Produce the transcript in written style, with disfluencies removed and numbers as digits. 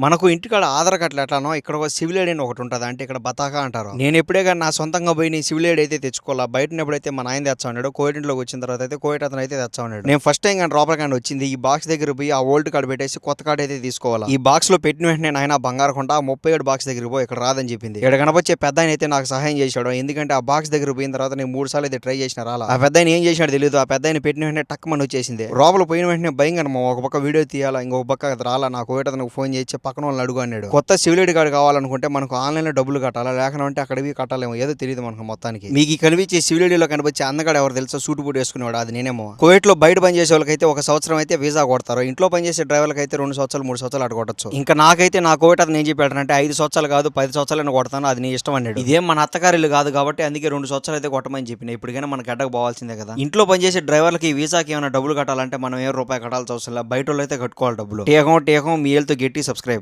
మనకు ఇంటికాడ ఆధార్ కార్డులు ఎట్లానో ఇక్కడ ఒక సివిల్ ఐడి అని ఒకటి ఉంటుంది. అంటే ఇక్కడ బతాకా అంటారు. నేను ఎప్పుడే కానీ నా సొంతంగా పోయి నీ సివిల్ ఐడి అయితే తెచ్చుకోవాలా. బయట ఎప్పుడైతే మా నాయన తెచ్చా ఉన్నాడు, కోవిడ్ ఇంట్లోకి వచ్చిన తర్వాత అయితే కోవిడ్ అతను అయితే తెచ్చా ఉన్నాడు. నేను ఫస్ట్ టైం కానీ లోపల కానీ వచ్చింది ఈ బాక్స్ దగ్గర పోయి ఆ ఓల్డ్ కార్డు పెట్టేసి కొత్త కార్డు అయితే తీసుకోవాలా. ఈ బాక్స్ లో పెట్టిన వెంటనే నాయన బంగారు కొంట 37 బాక్స్ దగ్గర పోయి ఇక్కడ రాదని చెప్పింది. ఇక్కడ కనపచ్చే పెద్ద ఆయన అయితే నాకు సహాయం చేశాడు. ఎందుకంటే ఆ బాక్స్ దగ్గర పోయిన తర్వాత నేను 3 సార్లు అయితే ట్రై చేసిన రాలా. ఆ పెద్ద ఆయన ఏం చేసినాడు తెలియదు. ఆ పెద్ద ఆయన పెట్టిన వెంటనే టక్కుమని వచ్చేసింది. లోపల పోయిన వెంటనే భయంగా ఒక పక్క వీడియో తీయాలా, ఇంకొక పక్క రాలా. నాకు కోవిడ్ అతనికి ఫోన్ చేసి పక్కన వాళ్ళని అడుగు అన్నాడు. కొత్త సివిల్ ఐడి కార్డు కావాలనుకుంటే మనకు ఆన్లైన్ లో డబ్బులు కట్టాలా, లేకపోతే అక్కడివి కట్టాలేమో ఏదో తెలియదు మనకు మొత్తానికి. మీకు ఈ కనిపించే సివిల్ ఐడిలో కనిపించే అందగాడు ఎవరు తెలుసా? సూట్ బూట్ వేసుకునేవాడు, అది నేనేమో. కువైట్ లో బయట పనిచేసే వాళ్ళకైతే 1 సంవత్సరం అయితే వీసా కొడతారు. ఇంట్లో పనిచేసే డ్రైవర్లకు అయితే 2 సంవత్సరాలు 3 సంవత్సరాలు అటు కొట్టచ్చు. ఇంకా నాకైతే నా కోవిడ్ అతను ఏం చెప్పాడంటే 5 సంవత్సరాలు కాదు 10 సంవత్సరాలు కొడతాను, అది నీ ఇష్టం అన్నాడు. ఇదేం మన అత్తగారిల్లు కాదు కాబట్టి అందుకే 2 సంవత్సరాలు అయితే కొట్టమని చెప్పిన. ఇప్పటికైనా మన గడ్డకు పోవాల్సిందే కదా. ఇంట్లో పనిచేసే డ్రైవర్లకి ఈ వీసాకి ఏమైనా డబ్బులు కట్టాలంటే మనం ఏ రూపాయి కట్టాల్సి అవసరం లేదు. బయట వాళ్ళు అయితే కట్టుకోవాలి డబ్బులు. టేకం మీ ఏళ్ళతో గట్టి సబ్స్క్రైబ్.